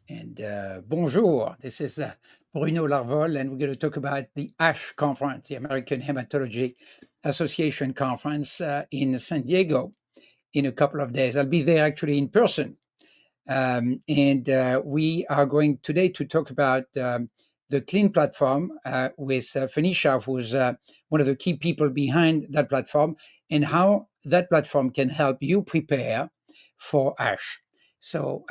And bonjour, this is Bruno Larvol, and we're going to talk about the ASH conference, the American Hematology Association conference in San Diego in a couple of days. I'll be there actually in person. And we are going today to talk about the CLIN platform with Phoenicia, who's one of the key people behind that platform, and how that platform can help you prepare for ASH. So,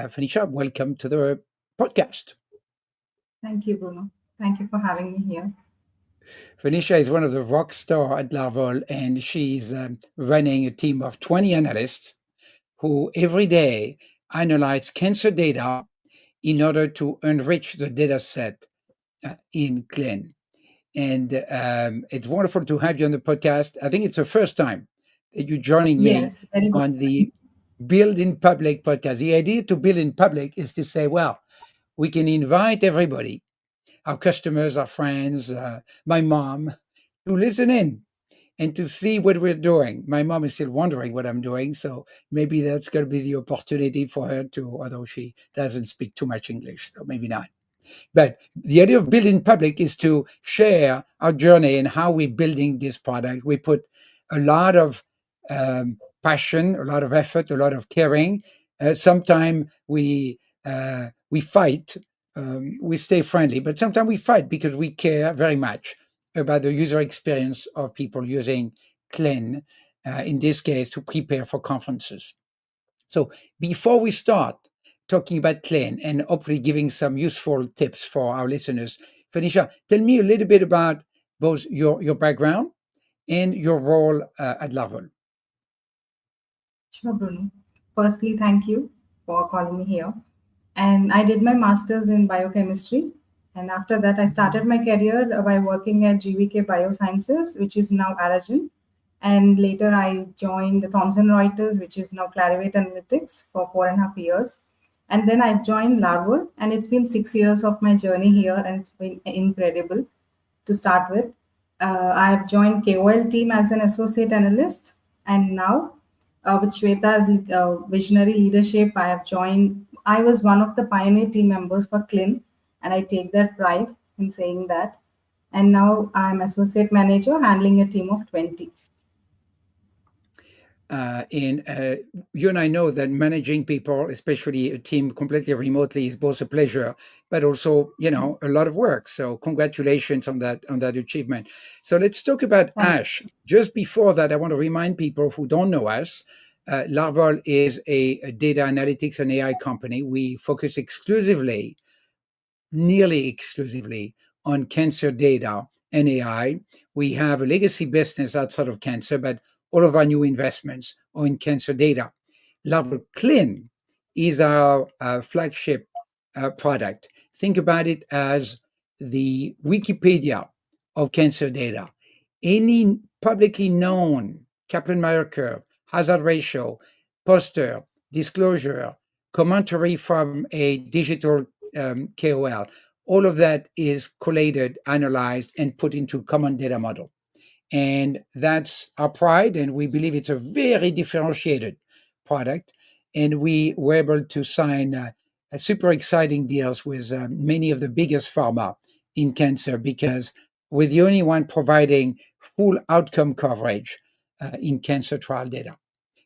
Phoenicia, welcome to the podcast. Thank you, Bruno. Thank you for having me here. Phoenicia is one of the rock stars at LARVOL, and she's running a team of 20 analysts who every day analyze cancer data in order to enrich the data set in CLIN. And it's wonderful to have you on the podcast. I think it's the first time that you're joining me Yes, very much. on the Build in Public podcast. The idea to build in public is to say, well, we can invite everybody, our customers, our friends, my mom, to listen in and to see what we're doing. My mom is still wondering what I'm doing, so maybe that's going to be the opportunity for her to, although she doesn't speak too much English, so maybe not. But the idea of building public is to share our journey and how we're building this product. We put a lot of passion, a lot of effort, a lot of caring. Sometimes we fight. We stay friendly, but sometimes we fight because we care very much about the user experience of people using CLIN, in this case, to prepare for conferences. So before we start talking about CLIN and hopefully giving some useful tips for our listeners, Phoenicia, tell me a little bit about both your background and your role at LARVOL. Sure, Bruno. Firstly, thank you for calling me here. And I did my master's in biochemistry. And after that, I started my career by working at GVK Biosciences, which is now Aragen. And later, I joined Thomson Reuters, which is now Clarivate Analytics, for 4.5 years. And then I joined Larvol, and it's been 6 years of my journey here, and it's been incredible to start with. I have joined KOL team as an associate analyst, and now with Shweta's visionary leadership, I have joined. I was one of the pioneer team members for CLIN, and I take that pride in saying that. And now I'm associate manager handling a team of 20. And you and I know that managing people, especially a team completely remotely, is both a pleasure, but also, a lot of work. So congratulations on that achievement. So let's talk about Thank ASH. Just before that, I want to remind people who don't know us, Larval is a data analytics and AI company. We focus exclusively, nearly exclusively, on cancer data and AI. We have a legacy business outside of cancer, but all of our new investments are in cancer data. LARVOL CLIN is our flagship product. Think about it as the Wikipedia of cancer data. Any publicly known Kaplan-Meier curve, hazard ratio, poster, disclosure, commentary from a digital KOL, all of that is collated, analyzed, and put into a common data model. And that's our pride, and we believe it's a very differentiated product. And we were able to sign super exciting deals with many of the biggest pharma in cancer because we're the only one providing full outcome coverage in cancer trial data.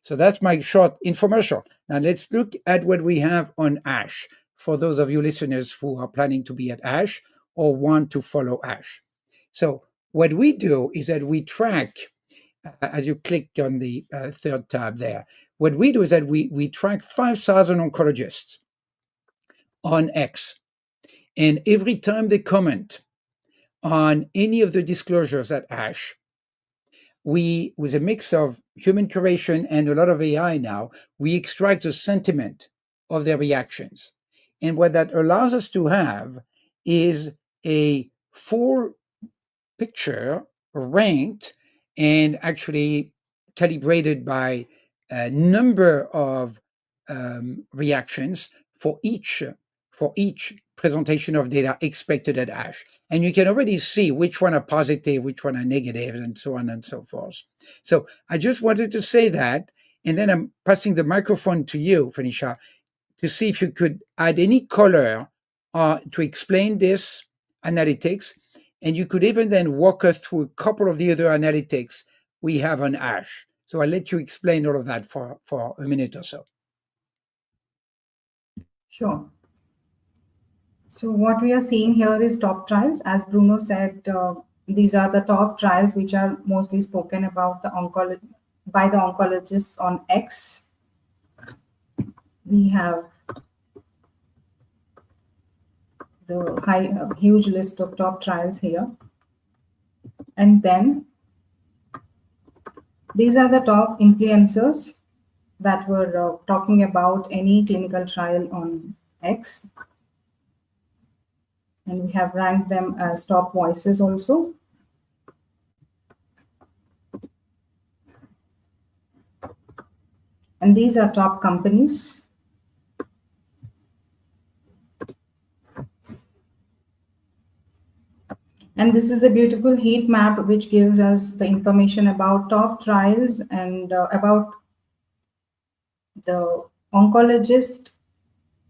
So that's my short infomercial. Now let's look at what we have on ASH for those of you listeners who are planning to be at ASH or want to follow ASH. So what we do is that we track, as you click on the third tab there, what we do is that we track 5,000 oncologists on X. And every time they comment on any of the disclosures at ASH, we, with a mix of human curation and a lot of AI now, we extract the sentiment of their reactions. And what that allows us to have is a full picture ranked and actually calibrated by a number of reactions for each presentation of data expected at ASH. And you can already see which one are positive, which one are negative, and so on and so forth. So I just wanted to say that, and then I'm passing the microphone to you, Phoenicia. to see if you could add any color to explain this analytics. And you could even then walk us through a couple of the other analytics we have on ASH. So I'll let you explain all of that for a minute or so. Sure. So what we are seeing here is top trials. As Bruno said, these are the top trials which are mostly spoken about by the oncologists on X. We have the huge list of top trials here. And then these are the top influencers that were talking about any clinical trial on X. And we have ranked them as top voices also. And these are top companies. And this is a beautiful heat map which gives us the information about top trials and about the oncologist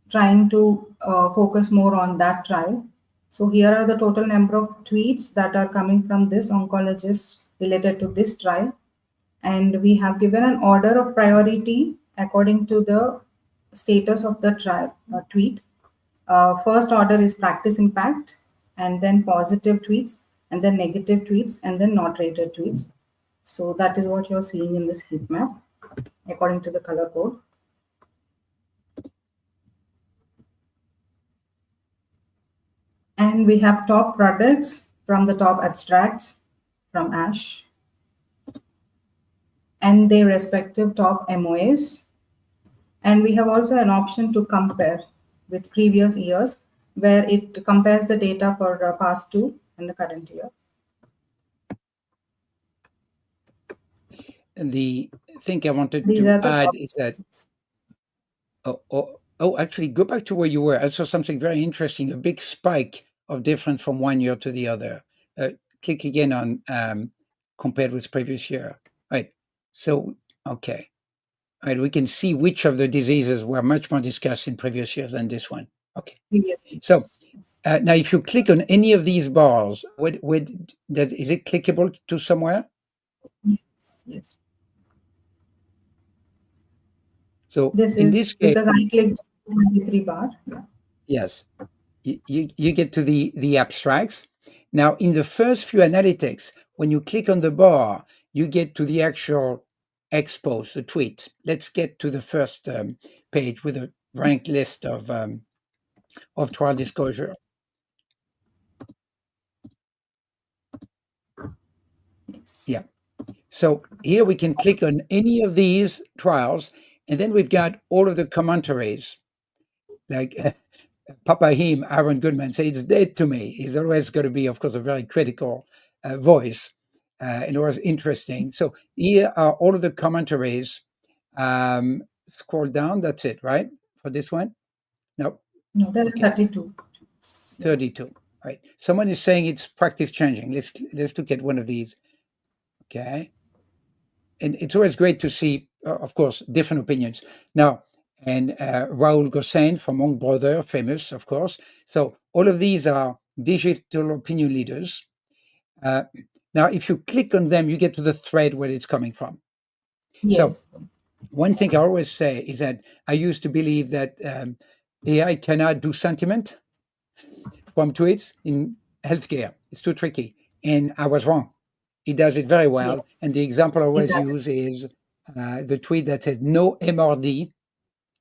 trying to focus more on that trial. So here are the total number of tweets that are coming from this oncologist related to this trial. And we have given an order of priority according to the status of the trial tweet. First order is practice impact, and then positive tweets, and then negative tweets, and then not rated tweets. So that is what you're seeing in this heat map according to the color code. And we have top products from the top abstracts from ASH and their respective top MOAs. And we have also an option to compare with previous years where it compares the data for past two and the current year. And the thing I wanted to add is that, actually, go back to where you were. I saw something very interesting, a big spike of difference from one year to the other. Click again on compared with previous year. Right. So, okay. All right, we can see which of the diseases were much more discussed in previous years than this one. Okay. So now if you click on any of these bars, is it clickable to somewhere? Yes. So this in is this case, because I clicked 23 bar. Yeah. Yes, you get to the abstracts. Now, in the first few analytics, when you click on the bar, you get to the actual expos, the tweets. Let's get to the first page with a ranked list of trial disclosure. Yes. Yeah. So here we can click on any of these trials, and then we've got all of the commentaries, like Papa Him, Aaron Goodman, say it's dead to me. He's always going to be, of course, a very critical voice and always interesting. So here are all of the commentaries. Scroll down. That's it, right? For this one? No, there are 32. 32. Right. Someone is saying it's practice changing. Let's look at one of these. Okay. And it's always great to see, of course, different opinions. Now, and Raoul Gossain from Monk Brother, famous, of course. So all of these are digital opinion leaders. Now, if you click on them, you get to the thread where it's coming from. Yes. So one thing I always say is that I used to believe that AI cannot do sentiment from tweets in healthcare. It's too tricky. And I was wrong. It does it very well. Yes. And the example I always use is the tweet that says no MRD,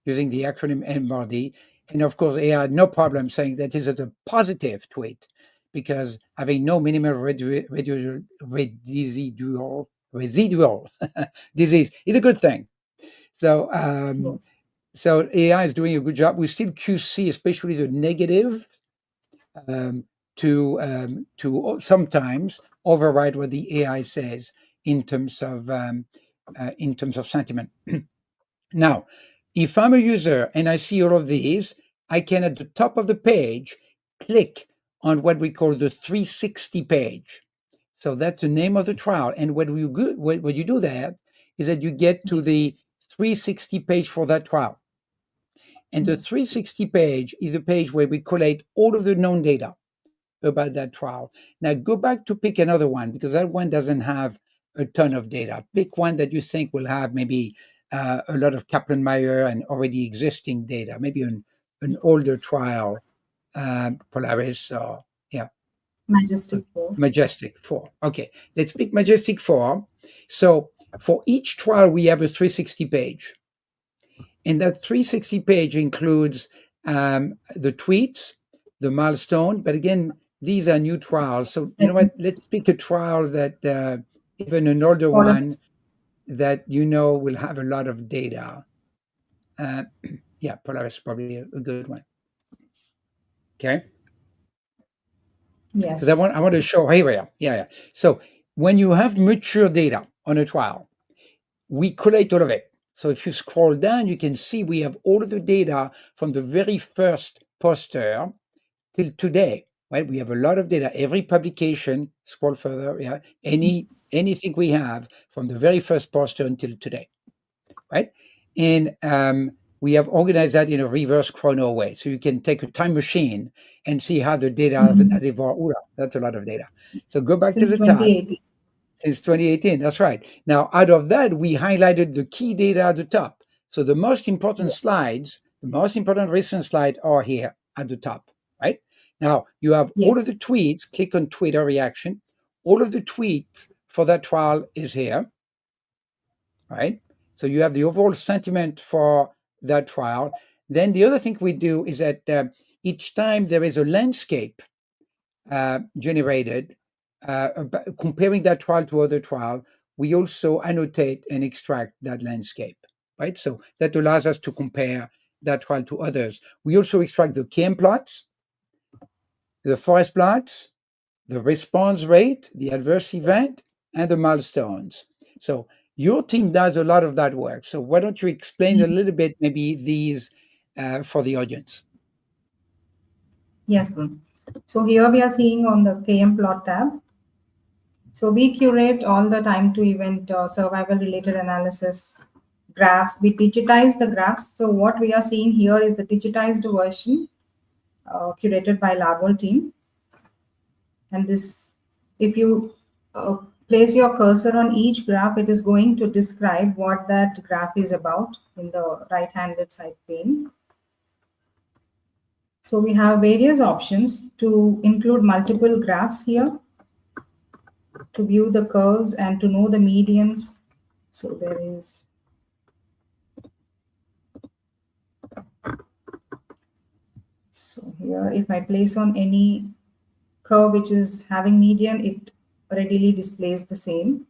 using the acronym MRD. And of course, AI had no problem saying that is a positive tweet because having no minimal residual disease is a good thing. So, yes. So AI is doing a good job. We still QC, especially the negative, to sometimes override what the AI says in terms of sentiment. Now, if I'm a user and I see all of these, I can at the top of the page click on what we call the 360 page. So that's the name of the trial. And what you do there is that you get to the 360 page for that trial. And the Yes. 360 page is a page where we collate all of the known data about that trial. Now go back to pick another one, because that one doesn't have a ton of data. Pick one that you think will have maybe a lot of Kaplan-Meier and already existing data, maybe an older Yes. trial, Polaris, or yeah, Majestic 4. Majestic 4. Okay, let's pick Majestic 4. So for each trial, we have a 360 page. And that 360 page includes the tweets, the milestone. But again, these are new trials. So you know what? Let's pick a trial that even an older one Polaris. that you know will have a lot of data. Uh, yeah, Polaris is probably a good one. Okay, because I Yes. want to show here we are. Yeah. So when you have mature data on a trial, we collate all of it. So if you scroll down, you can see we have all of the data from the very first poster till today, right? We have a lot of data. Every publication, scroll further, yeah, anything we have from the very first poster until today, right? And we have organized that in a reverse chrono way. So you can take a time machine and see how the data has evolved. Ooh, that's a lot of data. So go back to Since the top. 2018. Since 2018, that's right. Now, out of that, we highlighted the key data at the top. So the most important Yeah. slides, the most important recent slides are here at the top, right? Now, you have all Yes. of the tweets. Click on Twitter reaction. All of the tweets for that trial is here, right? So you have the overall sentiment for that trial. Then the other thing we do is that each time there is a landscape generated, comparing that trial to other trial, we also annotate and extract that landscape, right? So that allows us to compare that trial to others. We also extract the KM plots, the forest plots, the response rate, the adverse event, and the milestones. So your team does a lot of that work. So why don't you explain a little bit, maybe these for the audience? Yes, Bruno. So here we are seeing on the KM plot tab. So we curate all the time to event survival related analysis graphs. We digitize the graphs. So what we are seeing here is the digitized version curated by LARVOL team. And this, if you place your cursor on each graph, it is going to describe what that graph is about in the right handed side pane. So we have various options to include multiple graphs here, to view the curves and to know the medians. So there is, so here if I place on any curve which is having median, it readily displays the same.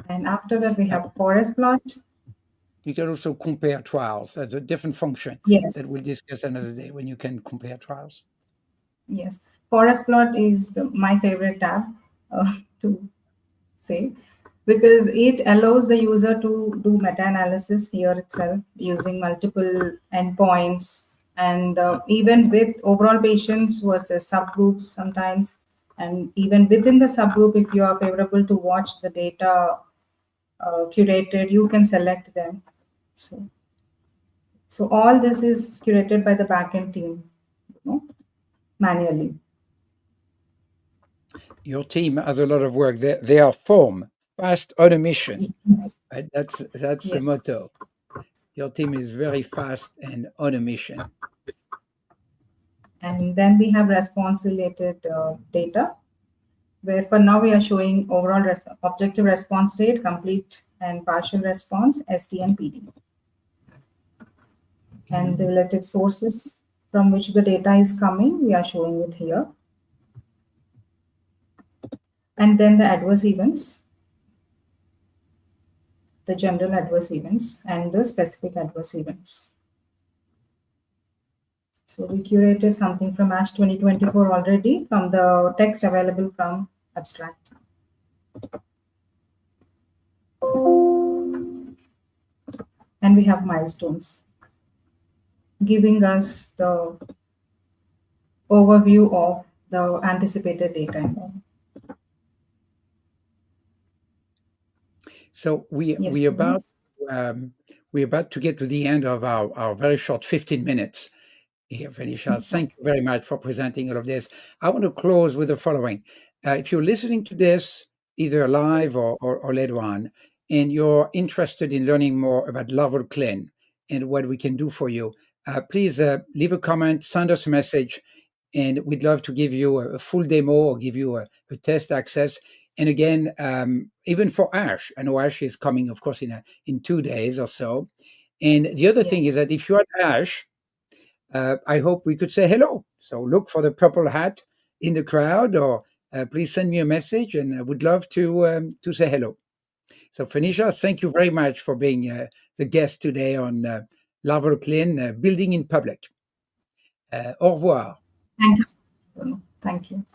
And after that we have forest plot. You can also compare trials as a different function that Yes, we'll discuss another day when you can compare trials. yes. Forest plot is my favorite tab to say, because it allows the user to do meta-analysis here itself using multiple endpoints, and even with overall patients versus subgroups sometimes, and even within the subgroup, if you are favorable to watch the data curated, you can select them. So all this is curated by the backend team, manually. Your team has a lot of work. They are form, fast automation. Yes. Right? That's the Yes. motto. Your team is very fast and on a mission. And then we have response related data, where for now we are showing overall objective response rate, complete and partial response, ST and PD, and the relative sources from which the data is coming, we are showing it here. And then the adverse events, the general adverse events and the specific adverse events. So we curated something from ASH 2024 already from the text available from abstract. And we have milestones giving us the overview of the anticipated data and all. So Yes, we Bruno. about we're about to get to the end of our very short 15 minutes here, Venetia. Thank you very much for presenting all of this. I want to close with the following. If you're listening to this, either live or later on, and you're interested in learning more about LARVOL CLIN and what we can do for you, please leave a comment, send us a message, and we'd love to give you a full demo or give you a test access. And again, even for Ash, I know Ash is coming, of course, in 2 days or so. And the other thing is Yes. that if you're at Ash, I hope we could say hello. So look for the purple hat in the crowd, or please send me a message, and I would love to say hello. So, Phoenicia, thank you very much for being the guest today on LARVOL CLIN, Building in Public. Au revoir. Thank you. Thank you.